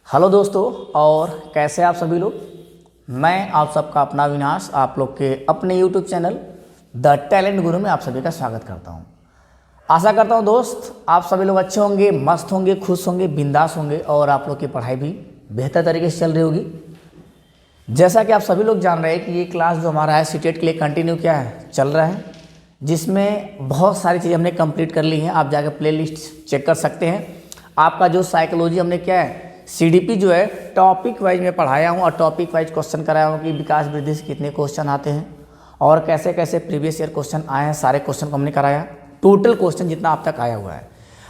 Hello दोस्तों, और कैसे आप सभी लोग। मैं आप सबका अपना विनाश आप लोग के अपने यूट्यूब चैनल द टैलेंट गुरु में आप सभी का स्वागत करता हूं। आशा करता हूं दोस्त आप सभी लोग अच्छे होंगे, मस्त होंगे, खुश होंगे, बिंदास होंगे और आप लोग की पढ़ाई भी बेहतर तरीके से चल रही होगी। जैसा कि आप सभी लोग जान रहे हैं कि ये क्लास जो हमारा है सीटेट के लिए कंटिन्यू क्या है चल रहा है, जिसमें बहुत सारी चीज़ें हमने कंप्लीट कर ली हैं। आप जाकर प्ले लिस्ट चेक कर सकते हैं। आपका जो साइकोलॉजी हमने क्या है सीडीपी जो है टॉपिक वाइज में पढ़ाया हूँ और टॉपिक वाइज क्वेश्चन कराया हूँ कि विकास वृद्धि से कितने क्वेश्चन आते हैं और कैसे कैसे प्रीवियस ईयर क्वेश्चन आए हैं। सारे क्वेश्चन को हमने कराया, टोटल क्वेश्चन जितना अब तक आया हुआ है।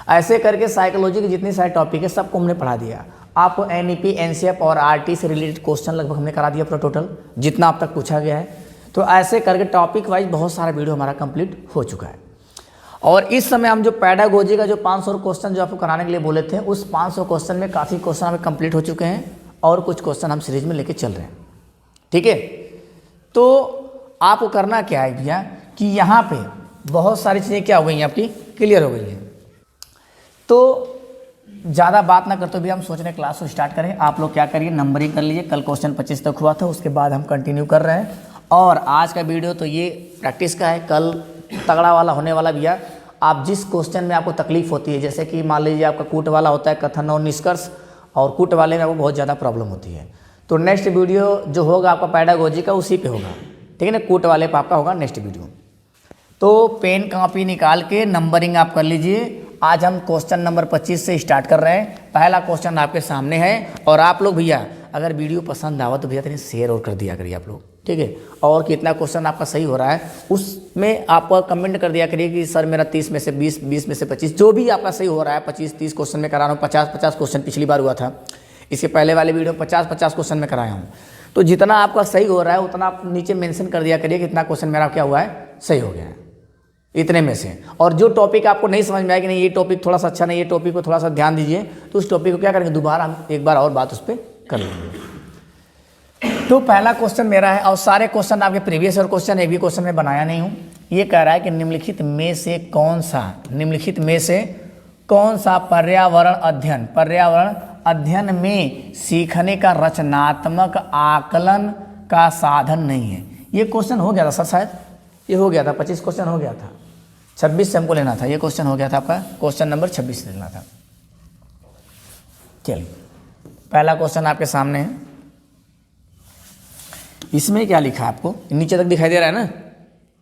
ऐसे करके साइकोलॉजी के जितने सारे टॉपिक है सबको हमने पढ़ा दिया। आपको एनईपी, एनसीएफ और आरटी से रिलेटेड क्वेश्चन लगभग हमने करा दिया पूरा टोटल जितना अब तक पूछा गया है। तो ऐसे करके टॉपिक वाइज बहुत सारा वीडियो हमारा कंप्लीट हो चुका है। और इस समय हम जो पैडागोजी का जो 500 क्वेश्चन जो आपको कराने के लिए बोले थे, उस 500 क्वेश्चन में काफ़ी क्वेश्चन हमें कंप्लीट हो चुके हैं और कुछ क्वेश्चन हम सीरीज में लेके चल रहे हैं। ठीक है, तो आपको करना क्या है भैया कि यहाँ पे बहुत सारी चीज़ें क्या हो गई हैं आपकी क्लियर हो गई हैं। तो ज़्यादा बात ना करते भी हम सोच रहे हैं क्लास को स्टार्ट करें। आप लोग क्या करिए, नंबरिंग कर लीजिए। कल क्वेश्चन 25 तक हुआ था, उसके बाद हम कंटिन्यू कर रहे हैं। और आज का वीडियो तो ये प्रैक्टिस का है, कल तगड़ा वाला होने वाला भैया। आप जिस क्वेश्चन में आपको तकलीफ होती है, जैसे कि मान लीजिए आपका कूट वाला होता है कथन और निष्कर्ष, और कूट वाले में आपको बहुत ज़्यादा प्रॉब्लम होती है, तो नेक्स्ट वीडियो जो होगा आपका पैडागोजी का उसी पे होगा। ठीक है ना, कूट वाले पे आपका होगा नेक्स्ट वीडियो। तो पेन कॉपी निकाल के नंबरिंग आप कर लीजिए। आज हम क्वेश्चन नंबर 25 से स्टार्ट कर रहे हैं। पहला क्वेश्चन आपके सामने है। और आप लोग भैया अगर वीडियो पसंद आवा तो भैया तनी शेयर और कर दिया करिए आप लोग, ठीक है। और कितना क्वेश्चन आपका सही हो रहा है उसमें आप कमेंट कर दिया करिए कि सर मेरा 30 में से 20, 20 में से 25, जो भी आपका सही हो रहा है। 25-30 क्वेश्चन में करा रहा हूँ, 50-50 क्वेश्चन पिछली बार हुआ था। इसके पहले वाले वीडियो 50-50 क्वेश्चन में कराया हूँ। तो जितना आपका सही हो रहा है उतना आप नीचे मेंशन कर दिया करिए कितना क्वेश्चन मेरा क्या हुआ है, सही हो गया है इतने में से। और जो टॉपिक आपको नहीं समझ में आया कि नहीं ये टॉपिक थोड़ा सा अच्छा नहीं, ये टॉपिक को थोड़ा सा ध्यान दीजिए, तो उस टॉपिक को क्या करेंगे दोबारा हम एक बार और बात उस पर कर लेंगे। तो पहला क्वेश्चन मेरा है, और सारे क्वेश्चन आपके प्रीवियस और क्वेश्चन एक भी क्वेश्चन में बनाया नहीं हूँ। ये कह रहा है कि निम्नलिखित में से कौन सा पर्यावरण अध्ययन में सीखने का रचनात्मक आकलन का साधन नहीं है। ये क्वेश्चन हो गया था सर, शायद ये हो गया था 25 क्वेश्चन हो गया था, 26 से हमको लेना था। ये क्वेश्चन हो गया था आपका, क्वेश्चन नंबर 26 से लेना था। चलिए पहला क्वेश्चन आपके सामने है। इसमें क्या लिखा है आपको नीचे तक दिखाई दे रहा है ना?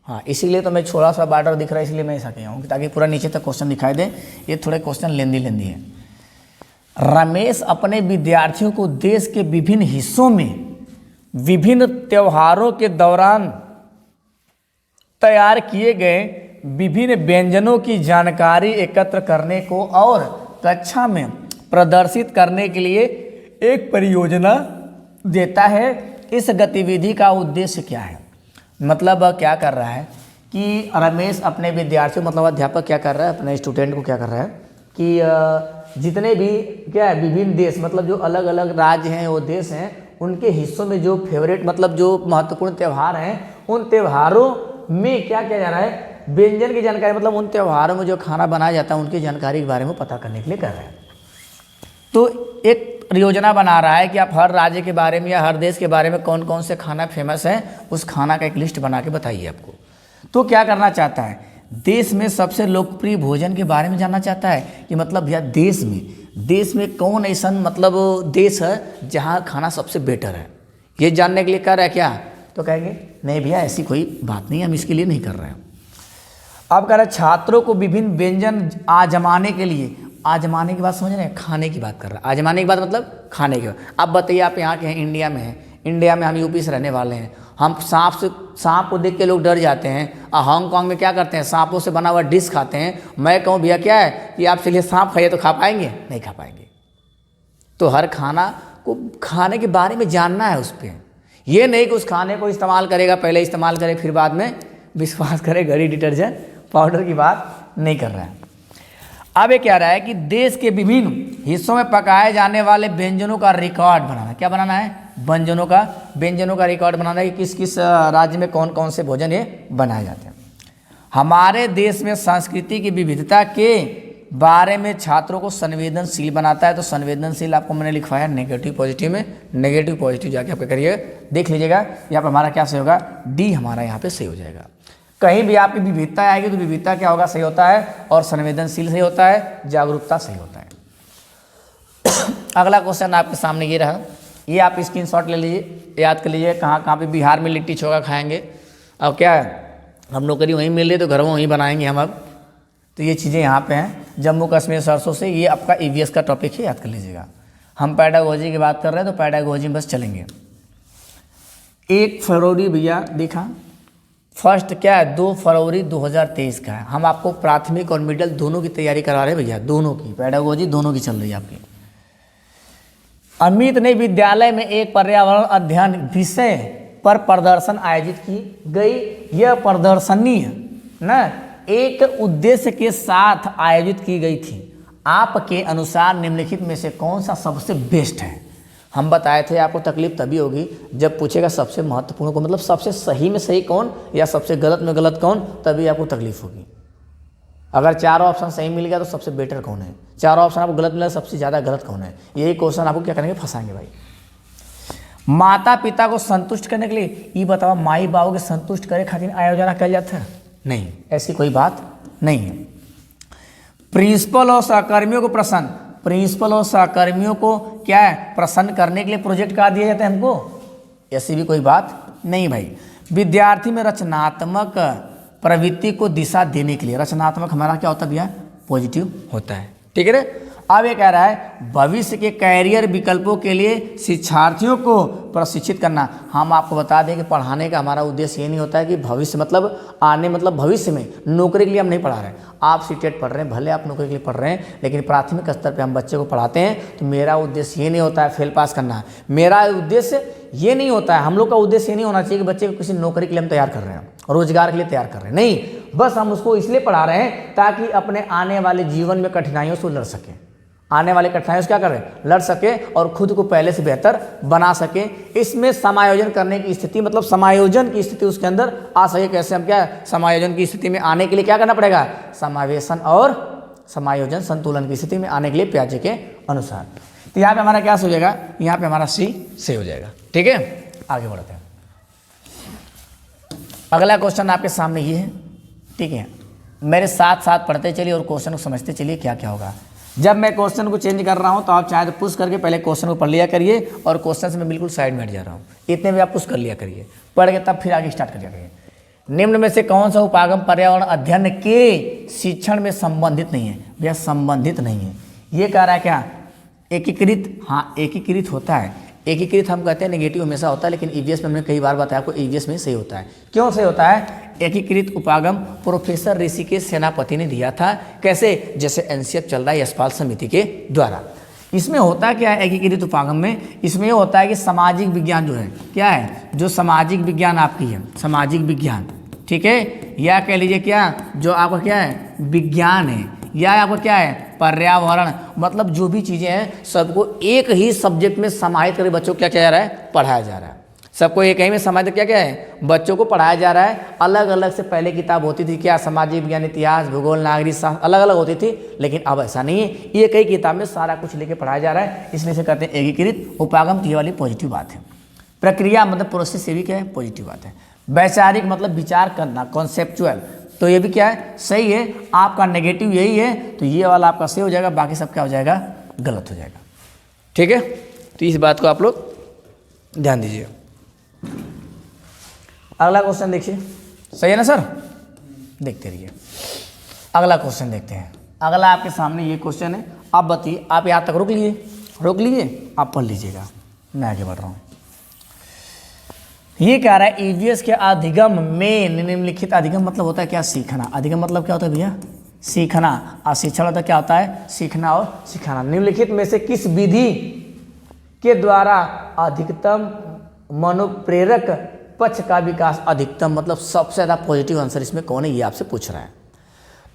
हाँ, इसीलिए तो मैं थोड़ा सा बॉर्डर दिख रहा है, इसलिए मैं ऐसा किया हूँ ताकि पूरा नीचे तक क्वेश्चन दिखाई दे। ये थोड़े क्वेश्चन लेंदी है। रमेश अपने विद्यार्थियों को देश के विभिन्न हिस्सों में विभिन्न त्योहारों के दौरान तैयार किए गए विभिन्न व्यंजनों की जानकारी एकत्र करने को और कक्षा में प्रदर्शित करने के लिए एक परियोजना देता है। इस गतिविधि का उद्देश्य क्या है? मतलब क्या कर रहा है कि रमेश अपने विद्यार्थियों, मतलब अध्यापक क्या कर रहा है अपने स्टूडेंट को क्या कर रहा है कि जितने भी क्या है विभिन्न देश, मतलब जो अलग अलग राज्य हैं वो देश हैं, उनके हिस्सों में जो फेवरेट मतलब जो महत्वपूर्ण त्यौहार हैं, उन त्योहारों में क्या किया जा रहा है व्यंजन की जानकारी, मतलब उन त्योहारों में जो खाना बनाया जाता है उनकी जानकारी के बारे में पता करने के लिए कर रहे हैं। तो एक योजना बना रहा है कि आप हर राज्य के बारे में या हर देश के बारे में कौन कौन से खाना फेमस है, उस खाना का एक लिस्ट बना के बताइए आपको। तो क्या करना चाहता है, देश में सबसे लोकप्रिय भोजन के बारे में जानना चाहता है कि मतलब भैया देश में कौन ऐसा मतलब देश है जहाँ खाना सबसे बेटर है, ये जानने के लिए कर रहा है क्या? तो कहेंगे नहीं भैया ऐसी कोई बात नहीं, हम इसके लिए नहीं कर रहे हैं। अब कह रहे हैं छात्रों को विभिन्न व्यंजन आजमाने के लिए, आजमाने की बात समझ रहे हैं, खाने की बात कर रहा है। आजमाने की बात मतलब खाने की। अब बताइए आप यहाँ के हैं, इंडिया में हैं, इंडिया में हम यूपी से रहने वाले हैं, हम सांप को देख के लोग डर जाते हैं। हांगकांग में क्या करते हैं, सांपों से बना हुआ डिश खाते हैं। मैं कहूँ भैया क्या है कि आप चलिए सांप खाइए, तो खा पाएंगे? नहीं खा पाएंगे। तो हर खाना को खाने के बारे में जानना है उस पर, ये नहीं कि उस खाने को इस्तेमाल करेगा, पहले इस्तेमाल करे फिर बाद में विश्वास करे घड़ी डिटर्जेंट पाउडर की बात नहीं कर रहा है। अब ये कह रहा है कि देश के विभिन्न हिस्सों में पकाए जाने वाले व्यंजनों का रिकॉर्ड बनाना। क्या बनाना है? व्यंजनों का रिकॉर्ड बनाना है कि किस किस राज्य में कौन कौन से भोजन ये बनाए जाते हैं। हमारे देश में संस्कृति की विविधता के बारे में छात्रों को संवेदनशील बनाता है। तो संवेदनशील आपको मैंने लिखवाया नेगेटिव पॉजिटिव में, नेगेटिव पॉजिटिव जाके आप क्या करिए देख लीजिएगा। यहाँ पर हमारा क्या सही होगा, डी हमारा यहाँ पे सही हो जाएगा। कहीं भी आपकी विविधता आएगी तो विविधता क्या होगा, सही होता है, और संवेदनशील सही होता है, जागरूकता सही होता है। अगला क्वेश्चन आपके सामने ये रहा, ये आप स्क्रीनशॉट ले लीजिए, याद कर लीजिए कहाँ कहाँ पे बिहार में लिट्टी चोखा खाएंगे। अब क्या है, हम नौकरी वहीं मिल रही तो घर में वहीं बनाएंगे हम अब। तो ये चीज़ें यहाँ पे हैं, जम्मू कश्मीर सरसों से, ये आपका ईवीएस का टॉपिक है, याद कर लीजिएगा। हम पैडागोजी की बात कर रहे हैं तो पैडागोजी में बस चलेंगे। 1 फरवरी भैया देखा, फर्स्ट क्या है 2 फरवरी 2023 का है। हम आपको प्राथमिक और मिडिल दोनों की तैयारी करा रहे हैं भैया, दोनों की, पैडागोजी दोनों की चल रही है आपकी। अमित ने विद्यालय में एक पर्यावरण अध्ययन विषय पर प्रदर्शन आयोजित की गई। यह प्रदर्शनी ना एक उद्देश्य के साथ आयोजित की गई थी। आपके अनुसार निम्नलिखित में से कौन सा सबसे बेस्ट है? हम बताए थे आपको तकलीफ तभी होगी जब पूछेगा सबसे महत्वपूर्ण को, मतलब सबसे सही में सही कौन या सबसे गलत में गलत कौन, तभी आपको तकलीफ होगी। अगर 4 ऑप्शन सही मिल गया तो सबसे बेटर कौन है, 4 ऑप्शन आपको गलत मिला सबसे ज़्यादा गलत कौन है, यही क्वेश्चन आपको क्या करेंगे, फंसाएंगे भाई। माता पिता को संतुष्ट करने के लिए ये बताओ, माई बाबू के संतुष्ट करे खातिर आयोजन किया जाता है? नहीं, ऐसी कोई बात नहीं है। प्रिंसिपल और सहकर्मियों को प्रसन्न, प्रिंसिपल और सहकर्मियों को क्या है प्रसन्न करने के लिए प्रोजेक्ट कार्ड दिया जाता है हमको, ऐसी भी कोई बात नहीं भाई। विद्यार्थी में रचनात्मक प्रवृत्ति को दिशा देने के लिए, रचनात्मक हमारा क्या होता है भैया, पॉजिटिव होता है, ठीक है रे। अब ये कह रहा है भविष्य के कैरियर विकल्पों के लिए शिक्षार्थियों को प्रशिक्षित करना। हम आपको बता दें कि पढ़ाने का हमारा उद्देश्य ये नहीं होता है कि भविष्य मतलब आने मतलब भविष्य में नौकरी के लिए हम नहीं पढ़ा रहे हैं। आप सीटेट पढ़ रहे हैं, भले आप नौकरी के लिए पढ़ रहे हैं, लेकिन प्राथमिक स्तर पे हम बच्चे को पढ़ाते हैं तो मेरा उद्देश्य ये नहीं होता है फेल पास करना। मेरा उद्देश्य ये नहीं होता है, हम लोग का उद्देश्य ये नहीं होना चाहिए कि बच्चे को किसी नौकरी के लिए हम तैयार कर रहे हैं, रोजगार के लिए तैयार कर रहे हैं, नहीं, बस हम उसको इसलिए पढ़ा रहे हैं ताकि अपने आने वाले जीवन में कठिनाइयों से लड़ सके, आने वाले कठिनाइयों से क्या कर रहे हैं, लड़ सके और खुद को पहले से बेहतर बना सके। इसमें समायोजन करने की स्थिति, मतलब समायोजन की स्थिति उसके अंदर आ सके। कैसे हम क्या समायोजन की स्थिति में आने के लिए क्या करना पड़ेगा, समावेशन और समायोजन संतुलन की स्थिति में आने के लिए प्याजे के अनुसार। तो यहाँ पे हमारा क्या हो जाएगा, यहाँ पे हमारा सी हो जाएगा, ठीक है। आगे बढ़ते हैं, अगला क्वेश्चन आपके सामने ये है, ठीक है। मेरे साथ साथ पढ़ते चलिए और क्वेश्चन को समझते चलिए क्या क्या होगा। जब मैं क्वेश्चन को चेंज कर रहा हूं तो आप चाहे तो पुश करके पहले क्वेश्चन को पढ़ लिया करिए, और क्वेश्चन से मैं बिल्कुल साइड में हट जा रहा हूं, इतने भी आप पुश कर लिया करिए, पढ़ के तब फिर आगे स्टार्ट कर करिए। निम्न में से कौन सा उपागम पर्यावरण अध्ययन के शिक्षण में संबंधित नहीं है? भैया संबंधित नहीं है, ये कह रहा है क्या, एकीकृत, हाँ एकीकृत होता है। एकीकृत हम कहते हैं नेगेटिव हमेशा होता है, लेकिन ईवीएस में हमने कई बार बताया आपको ईवीएस में सही होता है। क्यों सही होता है? एकीकृत उपागम प्रोफेसर ऋषिकेश सेनापति ने दिया था। कैसे? जैसे एनसीएफ चल रहा है यशपाल समिति के द्वारा। इसमें होता क्या है एकीकृत उपागम में, इसमें ये होता है कि सामाजिक विज्ञान जो है क्या है, जो सामाजिक विज्ञान आपकी है, सामाजिक विज्ञान, ठीक है, या कह लीजिए क्या जो आपका क्या है विज्ञान है, या आपका क्या है पर्यावरण, मतलब जो भी चीज़ें हैं सबको एक ही सब्जेक्ट में समाहित करके बच्चों को क्या किया जा रहा है, पढ़ाया जा रहा है। सबको एक ही में समाहित क्या क्या है, बच्चों को पढ़ाया जा रहा है। अलग अलग से पहले किताब होती थी क्या, सामाजिक विज्ञान, इतिहास, भूगोल, नागरिक शास्त्र, अलग अलग होती थी, लेकिन अब ऐसा नहीं है, एक ही किताब में सारा कुछ लेके पढ़ाया जा रहा है, इसलिए से कहते हैं एकीकृत उपागम। ये वाली पॉजिटिव बात है। प्रक्रिया मतलब प्रोसेस, से भी क्या है पॉजिटिव बात है। वैचारिक मतलब विचार करना, कॉन्सेप्चुअल, तो ये भी क्या है सही है। आपका नेगेटिव यही है, तो ये वाला आपका सही हो जाएगा, बाकी सब क्या हो जाएगा, गलत हो जाएगा, ठीक है। तो इस बात को आप लोग ध्यान दीजिए। अगला क्वेश्चन देखिए, सही है ना सर, देखते रहिए। अगला क्वेश्चन देखते हैं। अगला आपके सामने ये क्वेश्चन है, आप बताइए, आप यहाँ तक रोक लीजिए, आप पढ़ लीजिएगा, मैं आगे बढ़ रहा हूँ। ये कह रहा है ईवीएस के अधिगम में निम्नलिखित, अधिगम मतलब होता है क्या, सीखना। अधिगम मतलब क्या होता है भैया, सीखना। और शिक्षण होता है क्या होता है, सीखना और सिखाना। निम्नलिखित में से किस विधि के द्वारा अधिकतम मनोप्रेरक पक्ष का विकास, अधिकतम मतलब सबसे ज़्यादा पॉजिटिव आंसर इसमें कौन है, ये आपसे पूछ रहा है।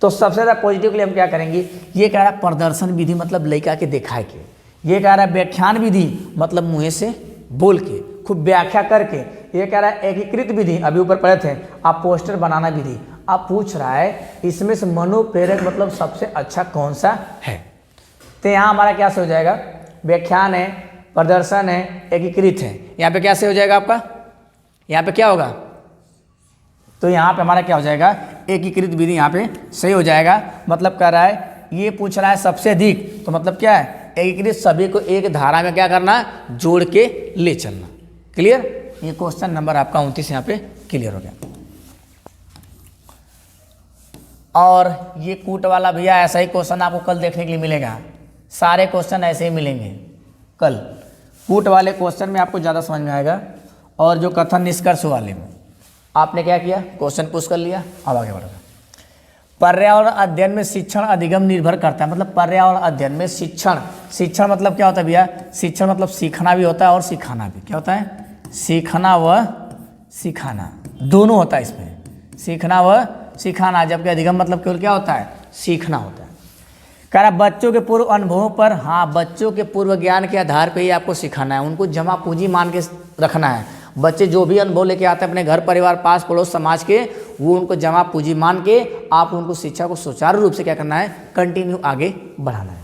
तो सबसे ज़्यादा पॉजिटिव के लिए हम क्या करेंगे, ये कह रहा है प्रदर्शन विधि मतलब लड़का के दिखाए के। ये कह रहा है व्याख्यान विधि मतलब मुँह से बोल के खूब व्याख्या करके। ये कह रहा है एकीकृत विधि, अभी ऊपर पढ़े थे आप, पोस्टर बनाना विधि। अब पूछ रहा है इसमें से मनोप्रेरक मतलब सबसे अच्छा कौन सा है। तो यहाँ हमारा क्या से हो जाएगा, व्याख्यान है, प्रदर्शन है, एकीकृत है। यहाँ पे क्या से हो जाएगा आपका, यहाँ पे क्या होगा, तो यहाँ पे हमारा क्या हो जाएगा, एकीकृत विधि यहाँ पे सही हो जाएगा। मतलब कह रहा है, ये पूछ रहा है सबसे अधिक, तो मतलब क्या है, एकीकृत सभी को एक धारा में क्या करना, जोड़ के ले चलना। क्लियर, ये क्वेश्चन नंबर आपका 29 यहाँ पे क्लियर हो गया। और ये कूट वाला भैया ऐसा ही क्वेश्चन आपको कल देखने के लिए मिलेगा, सारे क्वेश्चन ऐसे ही मिलेंगे कल। कूट वाले क्वेश्चन में आपको ज़्यादा समझ में आएगा, और जो कथन निष्कर्ष वाले में आपने क्या किया, क्वेश्चन पुश कर लिया, अब आगे बढ़ रहा। पर्यावरण अध्ययन में शिक्षण अधिगम निर्भर करता है। मतलब पर्यावरण अध्ययन में शिक्षण, शिक्षण मतलब क्या होता है भैया, शिक्षण मतलब सीखना भी होता है और सिखाना भी। क्या होता है, सीखना व सिखाना दोनों होता है इसमें, सीखना व सिखाना। जबकि अधिगम मतलब केवल क्या होता है, सीखना होता है। कह रहा बच्चों के पूर्व अनुभवों पर, हाँ बच्चों के पूर्व ज्ञान के आधार पे ही आपको सिखाना है, उनको जमा पूंजी मान के रखना है। बच्चे जो भी अनुभव लेके आते हैं अपने घर परिवार पास पड़ोस समाज के, वो उनको जमा पूंजी मान के आप उनको शिक्षा को सुचारू रूप से क्या करना है, कंटिन्यू आगे बढ़ाना है।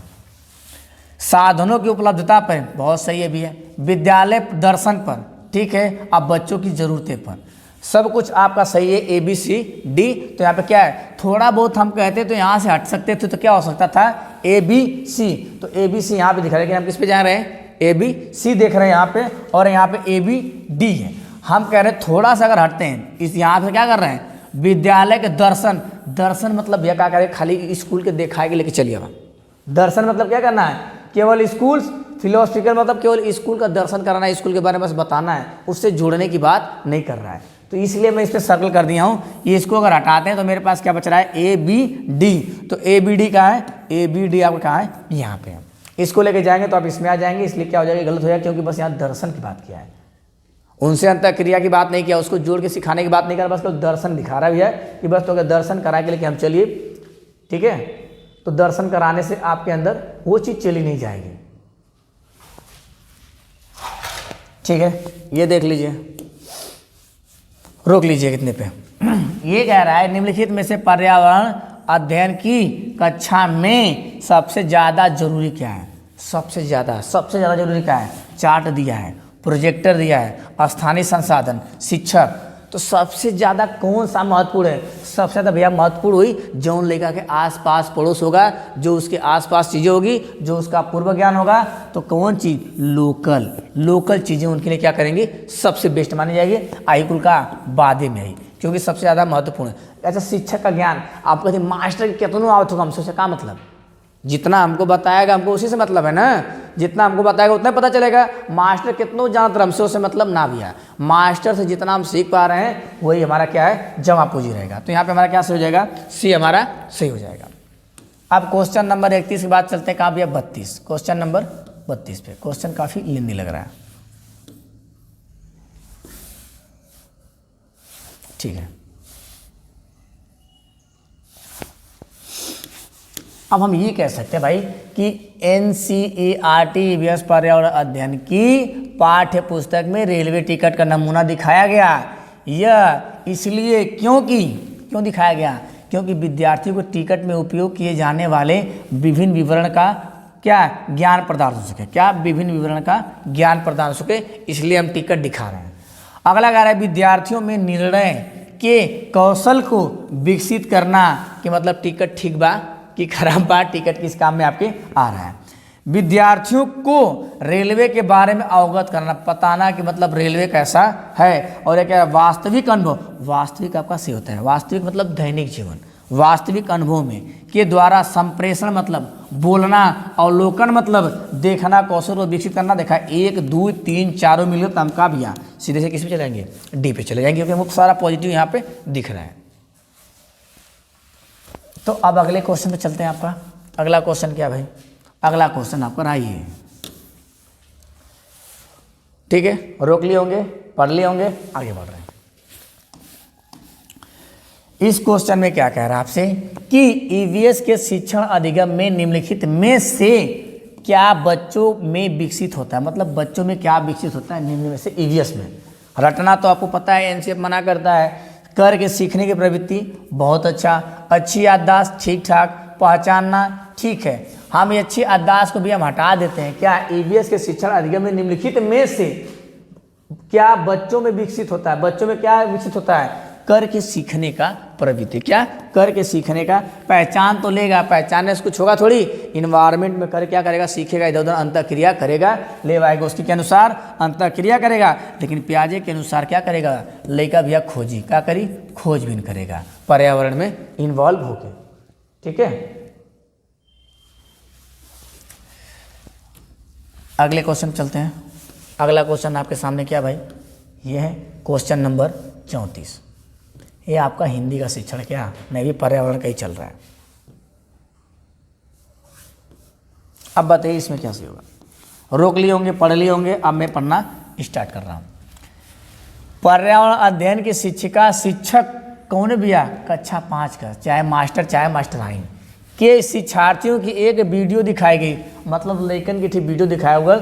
साधनों की उपलब्धता पर बहुत सही है भी है, विद्यालय दर्शन पर, ठीक है, अब बच्चों की ज़रूरतें पर, सब कुछ आपका सही है, ABCD। तो यहाँ पे क्या है, थोड़ा बहुत हम कहते तो यहाँ से हट सकते थे, तो क्या हो सकता था, ABC। तो ABC यहाँ पे दिखा रहे हैं कि हम किस पे जा रहे हैं, ABC देख रहे हैं यहाँ पे, और यहाँ पे ABD है। हम कह रहे हैं थोड़ा सा अगर हटते हैं, इस यहाँ पे क्या कर रहे हैं, विद्यालय के दर्शन, दर्शन मतलब भैया क्या करें, खाली स्कूल के दिखाए के लेके चलिएगा। दर्शन मतलब क्या करना है, केवल स्कूल, फिलोसफिकल मतलब केवल स्कूल का दर्शन कराना है, स्कूल के बारे में बस बताना है, उससे जुड़ने की बात नहीं कर रहा है। तो इसलिए मैं इस पर सर्कल कर दिया हूँ। ये इसको अगर हटाते हैं तो मेरे पास क्या बच रहा है, ABD। तो ABD कहाँ है, ABD आपका कहाँ है, यहाँ पे है। इसको लेके जाएंगे तो आप इसमें आ जाएंगे, इसलिए क्या हो जाएगा, गलत हो जाएगा, क्योंकि बस यहाँ दर्शन की बात किया है, उनसे अंतःक्रिया की बात नहीं किया, उसको जोड़ के सिखाने की बात नहीं कर रहा, बस केवल दर्शन दिखा रहा भी है कि बस तो अगर दर्शन करा के लेके हम चलिए, ठीक है। तो दर्शन कराने से आपके अंदर वो चीज़ चली नहीं जाएगी, ठीक है। ये देख लीजिए, रोक लीजिए कितने पे। ये कह रहा है निम्नलिखित में से पर्यावरण अध्ययन की कक्षा में सबसे ज़्यादा जरूरी क्या है, सबसे ज़्यादा जरूरी क्या है, चार्ट दिया है, प्रोजेक्टर दिया है, स्थानीय संसाधन, शिक्षक। तो सबसे ज़्यादा कौन सा महत्वपूर्ण है, सबसे ज़्यादा भैया महत्वपूर्ण हुई जो लेखा के आसपास पड़ोस होगा, जो उसके आसपास चीज़ें होगी, जो उसका पूर्व ज्ञान होगा। तो कौन चीज़, लोकल चीज़ें उनके लिए क्या करेंगी, सबसे बेस्ट मानी जाएगी। आई कुल का बादे में आई, क्योंकि सबसे ज़्यादा महत्वपूर्ण है। अच्छा, शिक्षक का ज्ञान आप कहते मास्टर कितना आवत होगा हमसे, क्या मतलब, जितना हमको बताएगा हमको उसी से मतलब है ना, जितना हमको बताएगा उतना पता चलेगा। मास्टर कितना जानता हमसे उससे मतलब ना भी है, मास्टर से जितना हम सीख पा रहे हैं वही हमारा क्या है, जमा पूंजी रहेगा। तो यहाँ पे हमारा क्या सही हो जाएगा, C हमारा सही हो जाएगा। अब क्वेश्चन नंबर 31 के बाद चलते हैं कहाँ भैया, 32, क्वेश्चन नंबर 32 पे। क्वेश्चन काफ़ी लेंदी लग रहा है, ठीक है। अब हम ये कह सकते हैं भाई कि NCERT EVS पर्यावरण अध्ययन की पाठ्य पुस्तक में रेलवे टिकट का नमूना दिखाया गया। यह इसलिए क्यों दिखाया गया, क्योंकि विद्यार्थियों को टिकट में उपयोग किए जाने वाले विभिन्न विवरण का क्या ज्ञान प्रदान हो सके, क्या विभिन्न विवरण का ज्ञान प्रदान हो सके, इसलिए हम टिकट दिखा रहे हैं। अगला कह रहा है विद्यार्थियों में निर्णय के कौशल को विकसित करना, कि मतलब टिकट ठीक बा कि खराब बा, टिकट किस काम में आपके आ रहा है। विद्यार्थियों को रेलवे के बारे में अवगत करना, बताना कि मतलब रेलवे कैसा है। और क्या वास्तविक अनुभव, वास्तविक आपका से होता है, वास्तविक मतलब दैनिक जीवन, वास्तविक अनुभव में के द्वारा संप्रेषण मतलब बोलना, अवलोकन मतलब देखना, कौशल को विकसित करना। देखा 1 2 3 4 मिलकर तो हम का भैया सीधे से किस पे चले जाएंगे, D पे चले जाएंगे, क्योंकि मुख्य सारा पॉजिटिव यहाँ पे दिख रहा है। तो अब अगले क्वेश्चन पे चलते हैं। आपका अगला क्वेश्चन क्या भाई, अगला क्वेश्चन आपका राही है, ठीक है। रोक लिए होंगे, पढ़ लिए होंगे, आगे बढ़ रहे हैं। इस क्वेश्चन में क्या कह रहा है आपसे कि EVS के शिक्षण अधिगम में निम्नलिखित में से क्या बच्चों में विकसित होता है, मतलब बच्चों में क्या विकसित होता है निम्न में से EVS में। रटना तो आपको पता है, NCF मना करता है, कर के सीखने की प्रवृत्ति बहुत अच्छा, अच्छी याददाश्त ठीक ठाक, पहचानना ठीक है। हम ये अच्छी याददाश्त को भी हम हटा देते हैं। क्या ईवीएस के शिक्षण अधिगम में निम्नलिखित में से क्या बच्चों में विकसित होता है? बच्चों में क्या विकसित होता है? कर के सीखने का प्रवृत्ति। क्या? कर के सीखने का। पहचान तो लेगा, पहचानने से कुछ होगा थोड़ी। इन्वायरमेंट में कर क्या करेगा? सीखेगा, इधर उधर अंतःक्रिया करेगा, लेवा गोष्ठी के अनुसार अंतःक्रिया करेगा। लेकिन पियाजे के अनुसार क्या करेगा? लड़का भैया खोजी, क्या करी? खोजबीन करेगा, पर्यावरण में इन्वॉल्व होके। ठीक है, अगले क्वेश्चन चलते हैं। अगला क्वेश्चन आपके सामने क्या भाई? ये है क्वेश्चन नंबर 34। ये आपका हिंदी का शिक्षण क्या नहीं भी पर्यावरण का ही चल रहा है। अब बताइए इसमें क्या सही होगा? रोक लिए होंगे, पढ़ लिए होंगे, अब मैं पढ़ना स्टार्ट कर रहा हूँ। पर्यावरण अध्ययन की शिक्षिका शिक्षक कौन भैया? कक्षा 5 का, चाहे मास्टर आइन के शिक्षार्थियों की एक वीडियो दिखाई गई, मतलब लेकिन की ठीक वीडियो दिखाया होगा,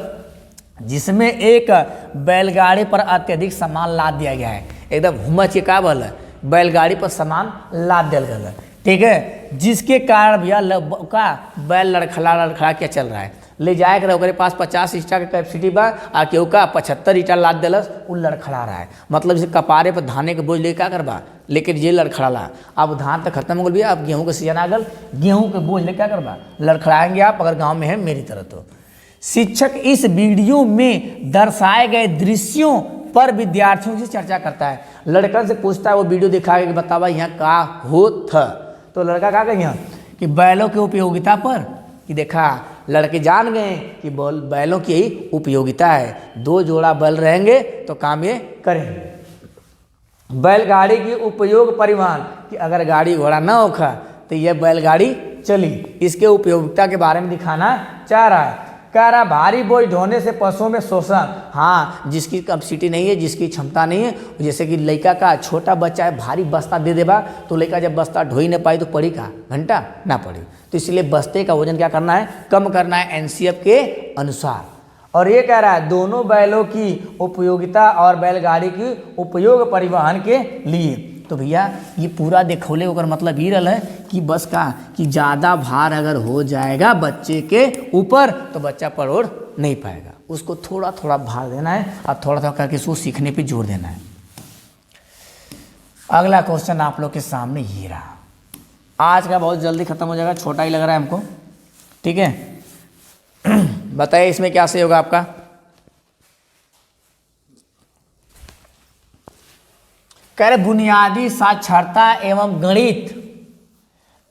जिसमें एक बैलगाड़ी पर अत्यधिक सामान लाद दिया गया है। एकदम हुमच के का बल है, बैलगाड़ी पर सामान लाद दिया गया है। ठीक है, जिसके कारण भैया का बैल लड़खड़ा क्या चल रहा है। ले जाए कर ओकरे पास 50 ईटा के कैपेसिटी बा, आ केहू का 75 ईटा लाद दिलस, वो लड़खड़ा रहा है। मतलब जैसे कपारे पर धाने के बोझ ले क्या करबा, लेकिन ये लड़खड़ा ला। अब धान तो खत्म हो गल भैया, अब गेहूँ का सीजन आ गल, गेहूँ के बोझ ले क्या करबा, लड़खड़ाएंगे आप अगर गाँव में है मेरी तरह तो। शिक्षक इस वीडियो में दर्शाए गए दृश्यों पर विद्यार्थियों से चर्चा करता है। लड़कन से पूछता है, वो वीडियो दिखा के बतावा यहाँ का होत था, तो लड़का क्या कहें कि बैलों की उपयोगिता पर, कि देखा लड़के जान गए कि बैलों की यही उपयोगिता है, 2 जोड़ा बैल रहेंगे तो काम ये करेंगे। बैलगाड़ी की उपयोग परिवहन, कि अगर गाड़ी घोड़ा ना होगा तो यह बैलगाड़ी चली, इसके उपयोगिता के बारे में दिखाना चाह रहा है। कह रहा भारी बोझ ढोने से पशुओं में शोषण, हाँ जिसकी कैपेसिटी नहीं है, जिसकी क्षमता नहीं है, जैसे कि लड़का का छोटा बच्चा है, भारी बस्ता दे देबा तो लड़का जब बस्ता ढो ही नहीं पाई तो पड़ी का घंटा ना पड़ी। तो इसलिए बस्ते का वजन क्या करना है? कम करना है एनसीएफ के अनुसार। और ये कह रहा है दोनों बैलों की उपयोगिता और बैलगाड़ी की उपयोग परिवहन के लिए। तो भैया ये पूरा देखौले होकर मतलब ये रहा है कि बस का कि ज़्यादा भार अगर हो जाएगा बच्चे के ऊपर तो बच्चा पढ़ नहीं पाएगा, उसको थोड़ा थोड़ा भार देना है और थोड़ा थोड़ा करके उसको सीखने पे जोर देना है। अगला क्वेश्चन आप लोग के सामने ये रहा। आज का बहुत जल्दी खत्म हो जाएगा, छोटा ही लग रहा है हमको। ठीक है, बताइए इसमें क्या सही होगा आपका? कह रहे बुनियादी साक्षरता एवं गणित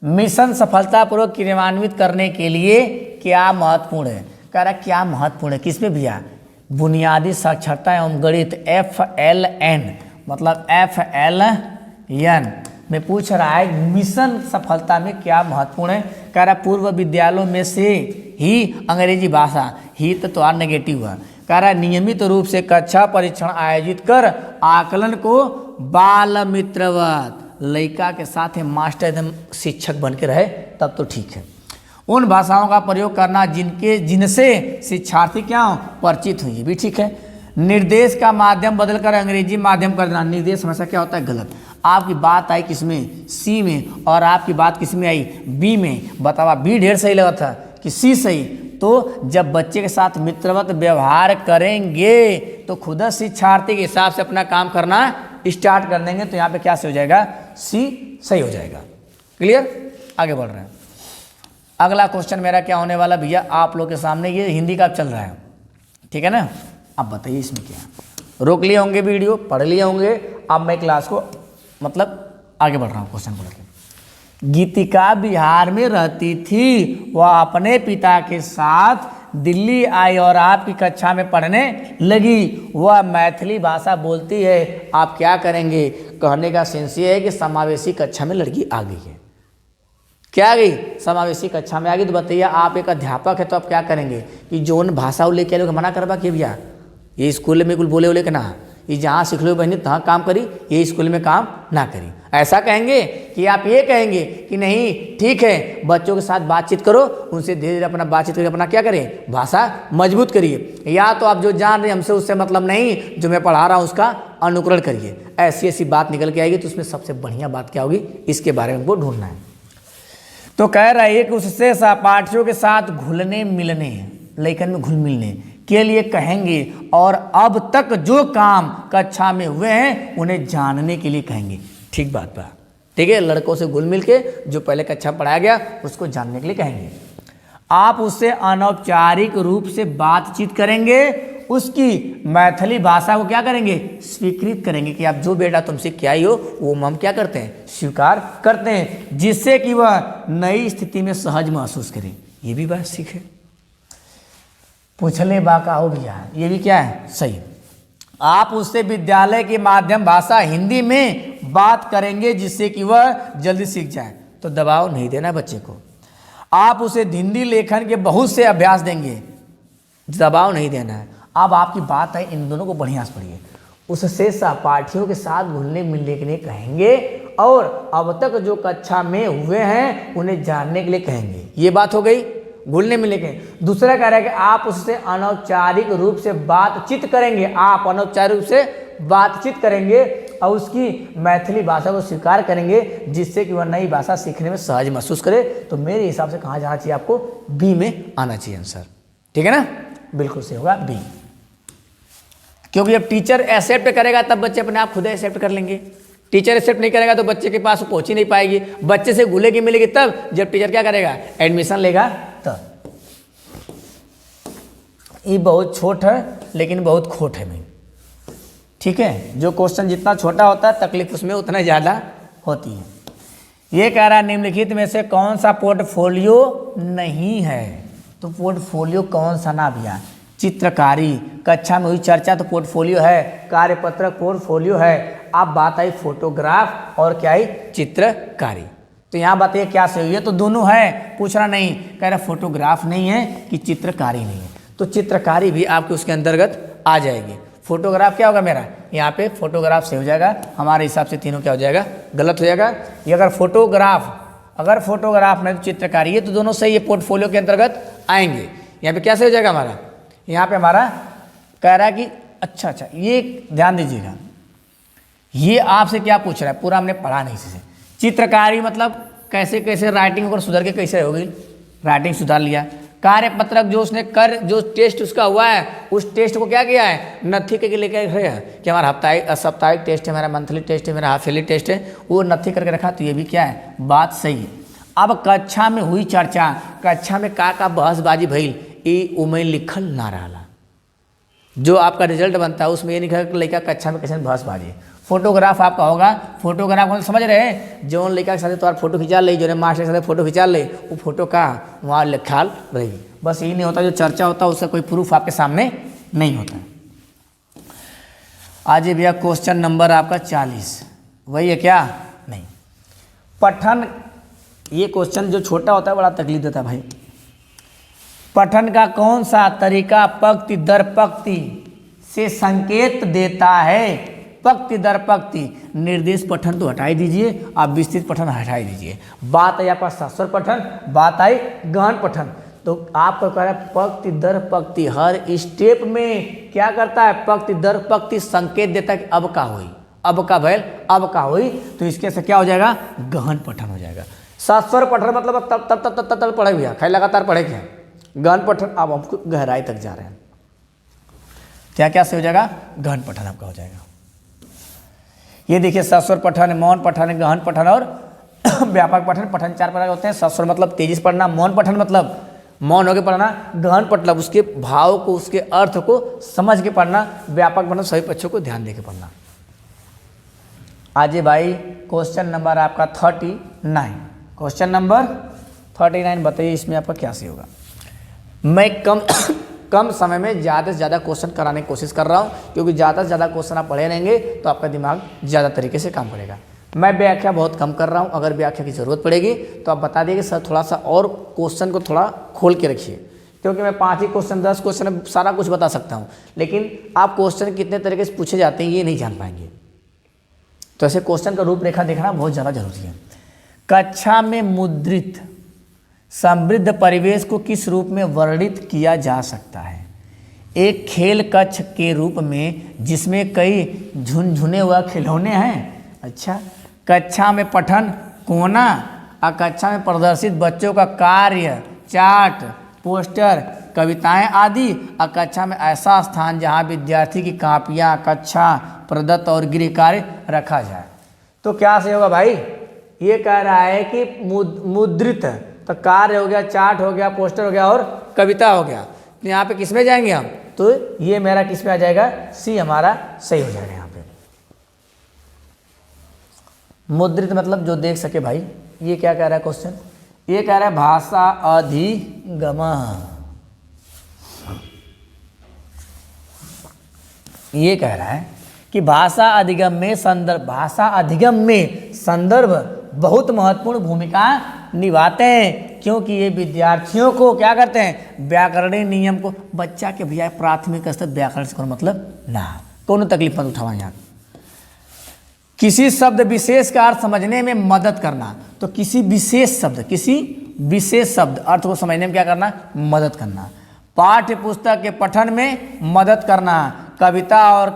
मिशन सफलतापूर्वक क्रियान्वित करने के लिए क्या महत्वपूर्ण है? कह रहा क्या महत्वपूर्ण है किसमें भैया? बुनियादी साक्षरता एवं गणित FLN, मतलब FLN में पूछ रहा है मिशन सफलता में क्या महत्वपूर्ण है। कह रहा पूर्व विद्यालयों में से ही अंग्रेजी भाषा, ही तो नेगेटिव हुआ। कह रहा नियमित रूप से कक्षा परीक्षण आयोजित कर आकलन को बाल मित्रवत, लड़का के साथ मास्टर एकदम शिक्षक बन के रहे तब तो ठीक है। उन भाषाओं का प्रयोग करना जिनसे शिक्षार्थी क्या हो परिचित हुई, भी ठीक है। निर्देश का माध्यम बदलकर अंग्रेजी माध्यम कर देना, निर्देश हमेशा क्या होता है गलत। आपकी बात आई किसमें? सी में, और आपकी बात किसमें आई? बी में। बतावा बी ढेर सही लगा था कि सी सही। तो जब बच्चे के साथ मित्रवत व्यवहार करेंगे तो खुद शिक्षार्थी के हिसाब से अपना काम करना स्टार्ट कर देंगे, तो यहाँ पे क्या सही हो जाएगा? सी सही हो जाएगा। क्लियर? आगे बढ़ रहे हैं। अगला क्वेश्चन मेरा क्या होने वाला भैया आप लोग के सामने, ये हिंदी का चल रहा है, ठीक है ना? अब बताइए इसमें क्या है। रोक लिए होंगे वीडियो, पढ़ लिए होंगे, अब मैं क्लास को मतलब आगे बढ़ रहा हूँ क्वेश्चन को लेकर। गीतिका बिहार में रहती थी, वह अपने पिता के साथ दिल्ली आई और आपकी कक्षा में पढ़ने लगी। वह मैथिली भाषा बोलती है, आप क्या करेंगे? कहने का सेंस ये है कि समावेशी कक्षा में लड़की आ गई है। क्या आ गई? समावेशी कक्षा में आ गई। तो बताइए आप एक अध्यापक है तो आप क्या करेंगे कि जोन भाषा लेके लोग मना करवा के भैया ये स्कूल में कुछ बोले बोले के ना, ये जहाँ सीख लो बहनी तहाँ काम करी, ये स्कूल में काम ना करी। ऐसा कहेंगे कि आप ये कहेंगे कि नहीं ठीक है, बच्चों के साथ बातचीत करो, उनसे धीरे धीरे अपना बातचीत करके अपना क्या करें, भाषा मजबूत करिए। या तो आप जो जान रहे हैं हमसे उससे मतलब नहीं, जो मैं पढ़ा रहा हूँ उसका अनुकरण करिए। ऐसी ऐसी बात निकल के आएगी। तो उसमें सबसे बढ़िया बात क्या होगी, इसके बारे में हमको ढूंढना है। तो कह रहा है कि उससे सहपाठियों के साथ घुलने मिलने, लेखन में घुल मिलने के लिए कहेंगे, और अब तक जो काम कक्षा में हुए हैं उन्हें जानने के लिए कहेंगे। ठीक बात बा, ठीक है। लड़कों से घुल मिल के जो पहले कक्षा पढ़ाया गया उसको जानने के लिए कहेंगे। आप उससे अनौपचारिक रूप से बातचीत करेंगे, उसकी मैथिली भाषा को क्या करेंगे, स्वीकृत करेंगे कि आप जो बेटा तुमसे क्या ही हो वो हम क्या करते हैं, स्वीकार करते हैं, जिससे कि वह नई स्थिति में सहज महसूस करें। ये भी बात सीखे। पूछले बा का हो भैया, ये भी क्या है, सही। आप उससे विद्यालय की माध्यम भाषा हिंदी में बात करेंगे, जिससे कि वह जल्दी सीख जाए। तो दबाव नहीं देना बच्चे को। आप उसे हिंदी लेखन के बहुत से अभ्यास देंगे, दबाव नहीं देना है। अब आपकी बात है, इन दोनों को बढ़िया से पढ़िए। उससे सहपाठियों के साथ घुलने मिलने के लिए कहेंगे, और अब तक जो कक्षा में हुए हैं उन्हें जानने के लिए कहेंगे। ये बात हो गई घुलने मिलने के। दूसरा कह रहा है कि आप उससे अनौपचारिक रूप से बातचीत करेंगे। आप अनौपचारिक रूप से बातचीत करेंगे और उसकी मैथिली भाषा को स्वीकार करेंगे, जिससे कि वह नई भाषा सीखने में सहज महसूस करे। तो मेरे हिसाब से कहाँ जाना चाहिए आपको, बी में आना चाहिए आंसर। ठीक है ना, बिल्कुल सही होगा बी। क्योंकि जब टीचर एक्सेप्ट करेगा तब बच्चे अपने आप खुद एक्सेप्ट कर लेंगे। टीचर एक्सेप्ट नहीं करेगा तो बच्चे के पास पहुंच ही नहीं पाएगी। बच्चे से घुलेगी मिलेगी तब जब टीचर क्या करेगा, एडमिशन लेगा तब। ये बहुत छोट है लेकिन बहुत खोट है भाई। ठीक है, जो क्वेश्चन जितना छोटा होता है तकलीफ उसमें उतना ज़्यादा होती है। ये कह रहा है निम्नलिखित में से कौन सा पोर्टफोलियो नहीं है। तो पोर्टफोलियो कौन सा ना भैया, चित्रकारी, कक्षा में हुई चर्चा तो पोर्टफोलियो है, कार्यपत्रक पोर्टफोलियो है। अब बात आई फोटोग्राफ और क्या आई, चित्रकारी। तो यहाँ बताइए क्या सही है, तो दोनों है, पूछना नहीं। कह रहा फोटोग्राफ नहीं है कि चित्रकारी नहीं है, तो चित्रकारी भी आपके उसके अंतर्गत आ जाएगी। फोटोग्राफ क्या होगा मेरा, यहाँ पे फोटोग्राफ से हो जाएगा, हमारे हिसाब से तीनों क्या हो जाएगा, गलत हो जाएगा। ये अगर फोटोग्राफ नहीं तो चित्रकारी, ये तो दोनों सही है, पोर्टफोलियो के अंतर्गत आएंगे। यहाँ पे क्या सही हो जाएगा हमारा, यहाँ पे हमारा कह रहा है कि अच्छा ये ध्यान दीजिएगा, ये आपसे क्या पूछ रहा है, पूरा हमने पढ़ा नहीं इसे। चित्रकारी मतलब कैसे कैसे राइटिंग अगर सुधर के कैसे होगी, राइटिंग सुधार लिया। कार्यपत्रक जो उसने जो टेस्ट उसका हुआ है उस टेस्ट को क्या किया है, नथी करके लेके गया कि हमारा साप्ताहिक टेस्ट है, हमारा मंथली टेस्ट है, मेरा हाफ ईयरली टेस्ट है, वो नथी करके रखा। तो ये भी क्या है, बात सही है। अब कक्षा में हुई चर्चा, कक्षा में का बहसबाजी भइल, ये उमें लिखल ना रहा। जो आपका रिजल्ट बनता है उसमें ये लिखा कि लड़का कक्षा में कैसे बहसबाजी। फोटोग्राफ आपका होगा, फोटोग्राफ हम समझ रहे हैं, जो लड़का के साथ तुम्हारा फोटो खिंचा ले, जो मास्टर के साथ फोटो खिंचा ले, वो फोटो का वहाँ लिखाल रहेगी। बस यही नहीं होता, जो चर्चा होता है उसका कोई प्रूफ आपके सामने नहीं होता। आज ये भैया क्वेश्चन नंबर आपका 40 वही है क्या, नहीं। पठन, ये क्वेश्चन जो छोटा होता है बड़ा तकलीफ देता है भाई। पठन का कौन सा तरीका पंक्ति दर पंक्ति से संकेत देता है। पंक्ति दर पंक्ति, निर्देश पठन तो हटा ही दीजिए, आप विस्तृत पठन हटा ही दीजिए। बात आई आपका शास्त्र पठन, बात आई गहन पठन। तो आपका कह रहा है पंक्ति दर पंक्ति, हर स्टेप में क्या करता है, पंक्ति दर पंक्ति संकेत देता है कि अब का हुई, अब का भैल, अब का हुई। तो इसके से क्या हो जाएगा, गहन पठन हो जाएगा। शास्त्र पठन मतलब तब पढ़े भैया, खाली लगातार पढ़ेंगे। गहन पठन अब हमको गहराई तक जा रहे हैं, क्या क्या से हो जाएगा, गहन पठन आपका हो जाएगा। ये देखिए शास्त्र पठन, मौन पठन, गहन पठन और व्यापक पठन। पठन 4 प्रकार के होते हैं। शास्त्र मतलब तेजी से पढ़ना, मौन पठन मतलब मौन होकर पढ़ना, गहन मतलब उसके भाव को, उसके अर्थ को समझ के पढ़ना, व्यापक मतलब सभी पक्षों को ध्यान देकर पढ़ना। आज भाई क्वेश्चन नंबर आपका 39, क्वेश्चन नंबर 39 बताइए इसमें आपका क्या सही होगा। मैं कम समय में ज़्यादा से ज़्यादा क्वेश्चन कराने की कोशिश कर रहा हूँ, क्योंकि ज़्यादा से ज़्यादा क्वेश्चन आप पढ़े रहेंगे तो आपका दिमाग ज़्यादा तरीके से काम करेगा। मैं व्याख्या बहुत कम कर रहा हूँ, अगर व्याख्या की ज़रूरत पड़ेगी तो आप बता दिए कि सर थोड़ा सा और क्वेश्चन को थोड़ा खोल के रखिए, क्योंकि मैं 5 ही क्वेश्चन 10 क्वेश्चन में सारा कुछ बता सकता हूँ, लेकिन आप क्वेश्चन कितने तरीके से पूछे जाते हैं ये नहीं जान पाएंगे। तो ऐसे क्वेश्चन का रूपरेखा देखना बहुत ज़्यादा जरूरी है। कक्षा में मुद्रित समृद्ध परिवेश को किस रूप में वर्णित किया जा सकता है? एक खेल कक्ष के रूप में जिसमें कई झुनझुने व खिलौने हैं। अच्छा, कक्षा में पठन कोना और कक्षा में प्रदर्शित बच्चों का कार्य, चार्ट, पोस्टर, कविताएं आदि, और कक्षा में ऐसा स्थान जहां विद्यार्थी की कापियां, कक्षा प्रदत्त और गृह कार्य रखा जाए। तो क्या सही होगा भाई? ये कह रहा है कि मुद्रित, तो कार्य हो गया, चार्ट हो गया, पोस्टर हो गया और कविता हो गया। तो यहाँ पे किस में जाएंगे हम? तो ये मेरा किस में आ जाएगा? सी हमारा सही हो जाएगा। यहाँ पे मुद्रित मतलब जो देख सके भाई। ये क्या कह रहा है क्वेश्चन? ये कह रहा है भाषा अधिगम। ये कह रहा है कि भाषा अधिगम में संदर्भ बहुत महत्वपूर्ण भूमिका निभाते हैं, क्योंकि ये विद्यार्थियों को क्या करते हैं? व्याकरणीय नियम को। बच्चा के भैया प्राथमिक स्तर व्याकरण से कोई मतलब ना, कौन तकलीफ मत उठावा। यहाँ किसी शब्द विशेष का अर्थ समझने में मदद करना। तो किसी विशेष शब्द अर्थ को समझने में क्या करना? मदद करना। पाठ्य पुस्तक के पठन में मदद करना। कविता और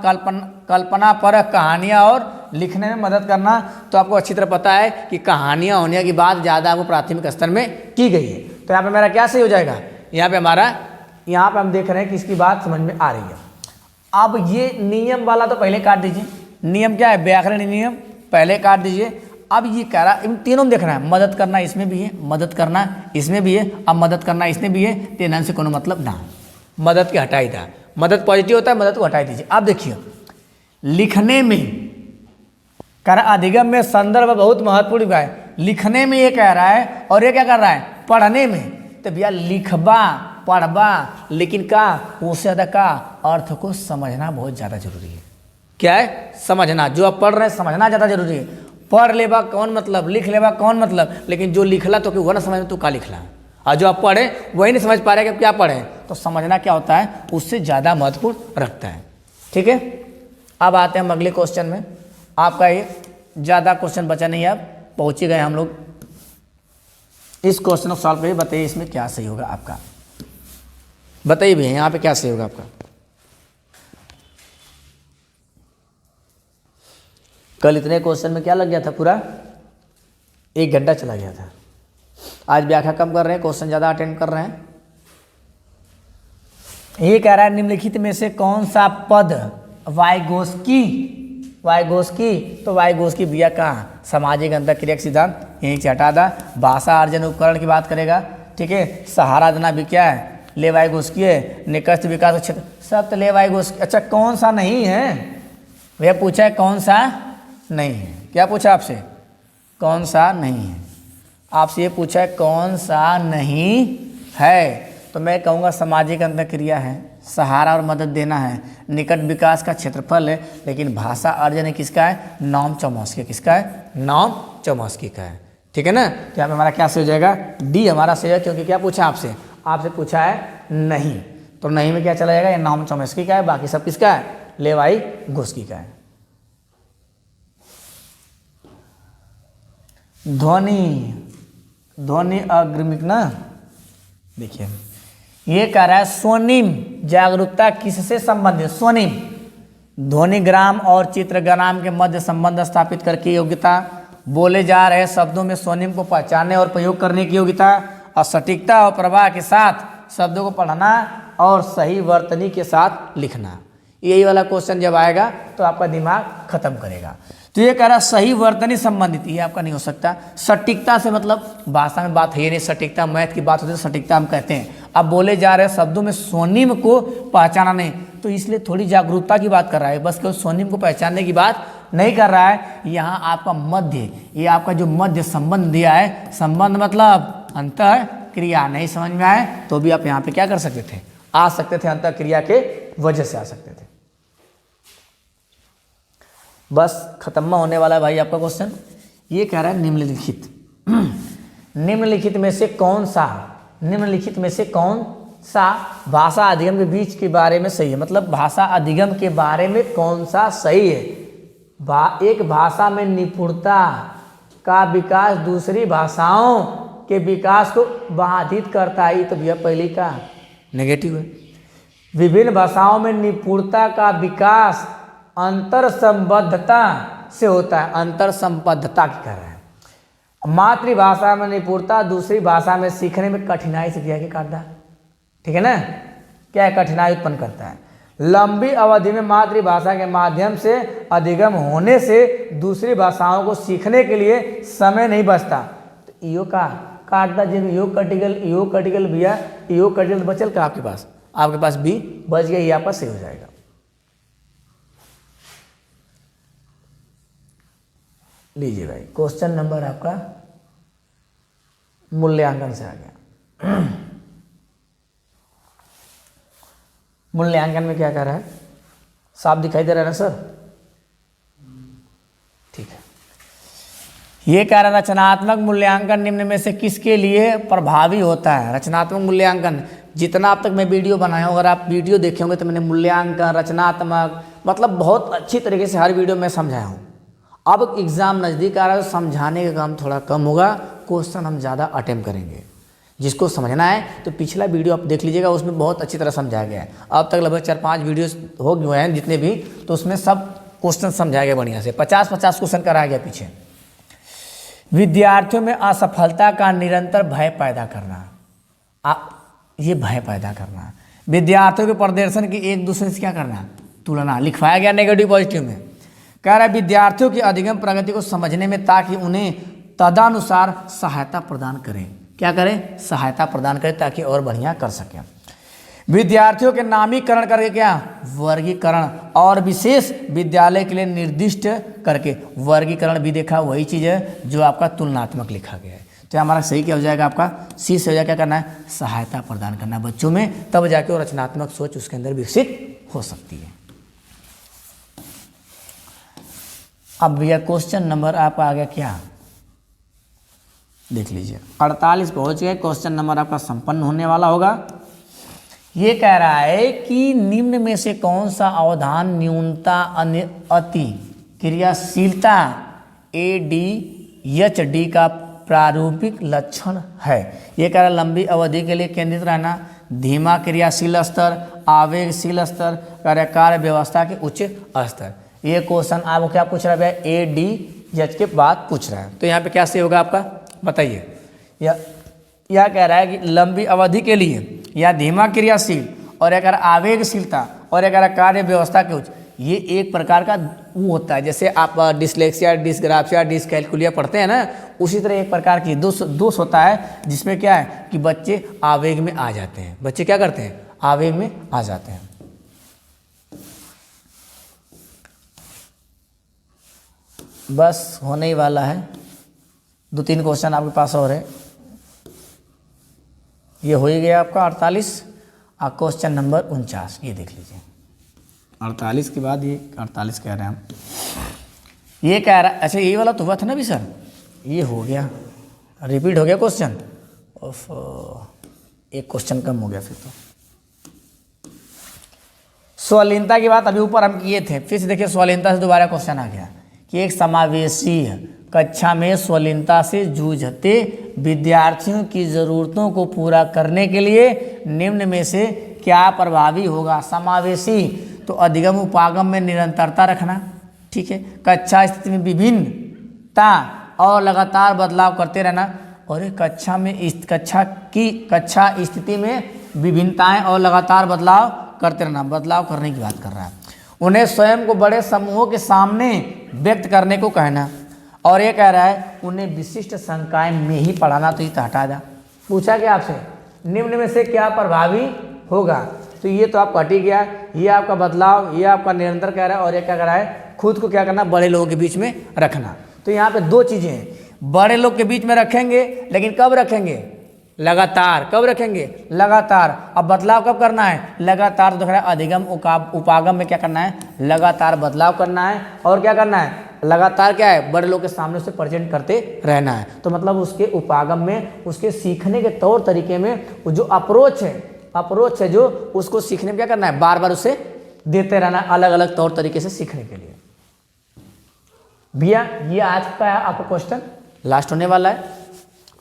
कल्पना पर कहानियाँ और लिखने में मदद करना। तो आपको अच्छी तरह पता है कि कहानियाँ होने की बात ज़्यादा आपको प्राथमिक स्तर में की गई है। तो यहाँ पे मेरा क्या सही हो जाएगा? यहाँ पे हम देख रहे हैं कि इसकी बात समझ में आ रही है। अब ये नियम वाला तो पहले काट दीजिए। नियम क्या है? व्याकरण नियम पहले काट दीजिए। अब ये कह रहा है इन तीनों में देखना है, मदद करना इसमें भी है, मदद करना इसमें भी है, अब मदद करना इसमें भी है। तेना से कोनो मतलब ना, मदद के हटाई था। मदद पॉजिटिव होता है, मदद को हटाई दीजिए। अब देखिए लिखने में कह रहा अधिगम में संदर्भ बहुत महत्वपूर्ण है। लिखने में ये कह रहा है, और ये क्या कर रहा है? पढ़ने में। तो भैया लिखबा पढ़बा, लेकिन का उससे ज़्यादा का अर्थ को समझना बहुत ज़्यादा जरूरी है। क्या है? समझना। जो आप पढ़ रहे हैं समझना ज़्यादा जरूरी है। पढ़ लेबा कौन मतलब, लिख लेबा कौन मतलब, लेकिन जो लिखला तो क्यों ना समझ में, तो का लिखला, और जो आप पढ़े वही नहीं समझ पा रहे कि आप क्या पढ़े। तो समझना क्या होता है? उससे ज़्यादा महत्वपूर्ण रखता है। ठीक है, अब आते हैं हम अगले क्वेश्चन में। आपका ये ज़्यादा क्वेश्चन बचा नहीं है, अब पहुँच ही गए हम लोग। इस क्वेश्चन को सॉल्व करिए, बताइए इसमें क्या सही होगा आपका। बताइए भैया यहाँ पे क्या सही होगा आपका। कल इतने क्वेश्चन में क्या लग गया था? पूरा 1 घंटा चला गया था। आज व्याख्या कम कर रहे हैं, क्वेश्चन ज़्यादा अटेंड कर रहे हैं। ये कह रहा है निम्नलिखित में से कौन सा पद वाइगोस्की, तो वाइगोस्की भैया कहाँ? सामाजिक अंतःक्रिया सिद्धांत, यहीं से हटा दा। भाषा अर्जन उपकरण की बात करेगा। ठीक है, सहारा देना भी क्या है? ले वाइगोस्की है। निकष्ट विकास क्षेत्र सब तो ले वाइगोस्की। अच्छा कौन सा नहीं है भैया? पूछा है कौन सा नहीं है। क्या पूछा आपसे? कौन सा नहीं है। आपसे ये पूछा है कौन सा नहीं है, तो मैं कहूँगा सामाजिक अंतःक्रिया है, सहारा और मदद देना है, निकट विकास का क्षेत्रफल है। लेकिन भाषा अर्जन किसका है? Noam Chomsky. किसका है? नॉम चॉम्स्की का है। ठीक है ना। तो यहाँ पे हमारा क्या सही हो जाएगा? डी हमारा सही है, क्योंकि क्या पूछा आपसे? आपसे पूछा है नहीं, तो नहीं में क्या चला जाएगा? ये नॉम चॉम्स्की का है, बाकी सब किसका है? लेवाइगोस्की का है। ध्वनि अग्रमिक ना, देखिए ये कह रहा है स्वनिम जागरूकता किससे संबंधित? स्वनिम ध्वनिग्राम और चित्रग्राम के मध्य संबंध स्थापित करके योग्यता, बोले जा रहे शब्दों में स्वनिम को पहचानने और प्रयोग करने की योग्यता, और सटीकता और प्रवाह के साथ शब्दों को पढ़ना और सही वर्तनी के साथ लिखना। यही वाला क्वेश्चन जब आएगा तो आपका दिमाग खत्म करेगा। तो ये कह रहा सही वर्तनी संबंधित, ये आपका नहीं हो सकता। सटीकता से मतलब भाषा में बात है ये नहीं, सटीकता मैथ की बात होती है तो सटीकता हम कहते हैं। अब बोले जा रहे शब्दों में स्वनिम को पहचाना नहीं, तो इसलिए थोड़ी जागरूकता की बात कर रहा है, बस केवल स्वनिम को पहचानने की बात नहीं कर रहा है। यहाँ आपका मध्य, ये आपका जो मध्य संबंध दिया है, संबंध मतलब अंतः क्रिया, नहीं समझ में आए तो भी आप यहाँ पे क्या कर सकते थे? आ सकते थे, अंतः क्रिया के वजह से आ सकते थे। बस खत्म होने वाला है भाई आपका क्वेश्चन। ये कह रहा है निम्नलिखित निम्नलिखित में से कौन सा भाषा अधिगम के बीच के बारे में सही है। मतलब भाषा अधिगम के बारे में कौन सा सही है? एक भाषा में निपुणता का विकास दूसरी भाषाओं के विकास को बाधित करता है, तो भैया पहले का नेगेटिव है। विभिन्न भाषाओं में निपुणता का विकास अंतर संबद्धता से होता है। अंतर संबद्धता की कह रहे हैं। मातृभाषा में निपुणता दूसरी भाषा में सीखने में कठिनाई से क्या करता है, ठीक है ना, क्या कठिनाई उत्पन्न करता है। लंबी अवधि में मातृभाषा के माध्यम से अधिगम होने से दूसरी भाषाओं को सीखने के लिए समय नहीं बचता। तो ईओ का काटता जब योग कटिकल भैया, योग कटिकल बचल का आपके पास बी बच गया, ये आपका सही हो जाएगा। लीजिए भाई, क्वेश्चन नंबर आपका मूल्यांकन से आ गया। मूल्यांकन में क्या कह रहा है, साफ दिखाई दे रहा है ना सर? ठीक है। ये कह रहा है रचनात्मक मूल्यांकन निम्न में से किसके लिए प्रभावी होता है? रचनात्मक मूल्यांकन, जितना अब तक मैं वीडियो बनाया हूँ, अगर आप वीडियो देखे होंगे तो मैंने मूल्यांकन, रचनात्मक, मतलब बहुत अच्छी तरीके से हर वीडियो में समझाया हूँ। अब एग्ज़ाम नज़दीक आ रहा है तो समझाने का काम थोड़ा कम होगा, क्वेश्चन हम ज़्यादा अटेम्प्ट करेंगे। जिसको समझना है तो पिछला वीडियो आप देख लीजिएगा, उसमें बहुत अच्छी तरह समझाया गया है। अब तक लगभग 4-5 वीडियोस हो गए हैं जितने भी, तो उसमें सब क्वेश्चन समझाया गया बढ़िया से। 50-50 क्वेश्चन कराया गया पीछे। विद्यार्थियों में असफलता का निरंतर भय पैदा करना, ये भय पैदा करना, विद्यार्थियों के प्रदर्शन की एक दूसरे से क्या करना, तुलना, लिखवाया गया नेगेटिव पॉजिटिव में। कह रहा है विद्यार्थियों की अधिगम प्रगति को समझने में ताकि उन्हें तदनुसार सहायता प्रदान करें। क्या करें? सहायता प्रदान करें ताकि और बढ़िया कर सकें। विद्यार्थियों के नामीकरण करके क्या, वर्गीकरण, और विशेष विद्यालय के लिए निर्दिष्ट करके वर्गीकरण भी देखा, वही चीज़ है जो आपका तुलनात्मक लिखा गया है। तो हमारा सही क्या हो जाएगा, आपका सी से हो जाएगा। क्या करना है? सहायता प्रदान करना है बच्चों में, तब जाके वो रचनात्मक सोच उसके अंदर विकसित हो सकती है। अब भैया क्वेश्चन नंबर आपका आ गया क्या, देख लीजिए 48 पहुंच गए। क्वेश्चन नंबर आपका संपन्न होने वाला होगा। ये कह रहा है कि निम्न में से कौन सा अवधान न्यूनता अति क्रियाशीलता ADHD का प्रारूपिक लक्षण है। ये कह रहा है लंबी अवधि के लिए केंद्रित रहना, धीमा क्रियाशील स्तर, आवेगशील स्तर, कार्य व्यवस्था के उच्च स्तर। ये क्वेश्चन आपको क्या पूछ रहा है? ADHD के बाद पूछ रहा है। तो यहाँ पे क्या सही होगा आपका, बताइए। यह कह रहा है कि लंबी अवधि के लिए, या धीमा क्रियाशील, और एक आवेगशीलता, और एक कार्य व्यवस्था के उच्च। ये एक प्रकार का वो होता है, जैसे आप डिसलेक्सिया, डिसग्राफिया, डिसकैलकुलिया पढ़ते हैं ना, उसी तरह एक प्रकार की दोष होता है जिसमें क्या है कि बच्चे आवेग में आ जाते हैं। बच्चे क्या करते हैं? आवेग में आ जाते हैं। बस होने ही वाला है, 2-3 क्वेश्चन आपके पास और है। ये हो ही गया आपका 48। क्वेश्चन नंबर 49 ये देख लीजिए। 48 के बाद ये 48 कह रहे हैं हम। ये कह रहा है, अच्छा ये वाला तो हुआ था ना भी सर, ये हो गया, रिपीट हो गया क्वेश्चन। एक क्वेश्चन कम हो गया फिर तो। स्वलीनता की बात अभी ऊपर हम किए थे, फिर से देखिए स्वलीनता से दोबारा क्वेश्चन आ गया कि एक समावेशी कक्षा में स्वलीनता से जूझते विद्यार्थियों की ज़रूरतों को पूरा करने के लिए निम्न में से क्या प्रभावी होगा? समावेशी तो अधिगम उपागम में निरंतरता रखना, ठीक है, कक्षा स्थिति में विभिन्नता और लगातार बदलाव करते रहना, और कक्षा स्थिति में विभिन्नताएं और लगातार बदलाव करते रहना, बदलाव करने की बात कर रहा है। उन्हें स्वयं को बड़े समूहों के सामने व्यक्त करने को कहना, और ये कह रहा है उन्हें विशिष्ट संकाय में ही पढ़ाना। तो ये तो हटा दा, पूछा क्या आपसे निम्न में से क्या प्रभावी होगा, तो ये तो आप हट ही गया। ये आपका बदलाव, ये आपका निरंतर कह रहा है, और ये क्या कह रहा है खुद को क्या करना, बड़े लोगों के बीच में रखना। तो यहाँ पे 2 चीज़ें हैं, बड़े लोग के बीच में रखेंगे, लेकिन कब रखेंगे? लगातार। कब रखेंगे? लगातार। अब बदलाव कब करना है? लगातार। तो अधिगम उपागम में क्या करना है? लगातार बदलाव करना है, और क्या करना है? लगातार क्या है? बड़े लोग के सामने उसे प्रेजेंट करते रहना है। तो मतलब उसके उपागम में, उसके सीखने के तौर तरीके में जो अप्रोच है, अप्रोच है जो उसको सीखने में क्या करना है, बार बार उसे देते रहना अलग अलग तौर तरीके से सीखने के लिए। भैया ये आज का आपका क्वेश्चन लास्ट होने वाला है।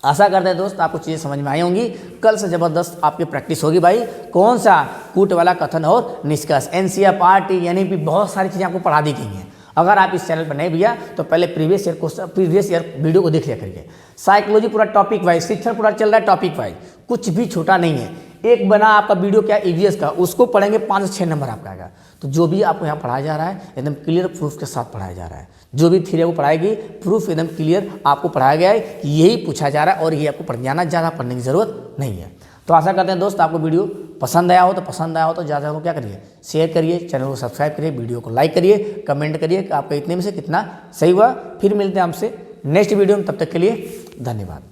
आशा करते हैं दोस्त आपको चीज़ें समझ में आई होंगी। कल से ज़बरदस्त आपकी प्रैक्टिस होगी भाई। कौन सा, कूट वाला कथन और निष्कर्ष, एनसीईआरटी यानी कि बहुत सारी चीज़ें आपको पढ़ा दी गई हैं। अगर आप इस चैनल पर नहीं भैया तो पहले प्रीवियस ईयर वीडियो को देख लिया करिए। साइकोलॉजी पूरा टॉपिक वाइज, शिक्षण पूरा चल रहा है टॉपिक वाइज, कुछ भी छोटा नहीं है। एक बना आपका वीडियो क्या ईवीएस का, उसको पढ़ेंगे 5 से 6 नंबर आपका आएगा। तो जो भी आपको यहाँ पढ़ाया जा रहा है एकदम क्लियर प्रूफ के साथ पढ़ाया जा रहा है। जो भी थ्योरी आपको पढ़ाएगी प्रूफ एकदम क्लियर आपको पढ़ाया गया है कि यही पूछा जा रहा है और ये आपको पढ़ जाना, ज़्यादा पढ़ने की ज़रूरत नहीं है। तो आशा करते हैं दोस्त आपको वीडियो पसंद आया हो तो ज़्यादा हो क्या करिए, शेयर करिए, चैनल को सब्सक्राइब करिए, वीडियो को लाइक करिए, कमेंट करिए कि आपका इतने में से कितना सही हुआ। फिर मिलते हैं आपसे नेक्स्ट वीडियो में, तब तक के लिए धन्यवाद।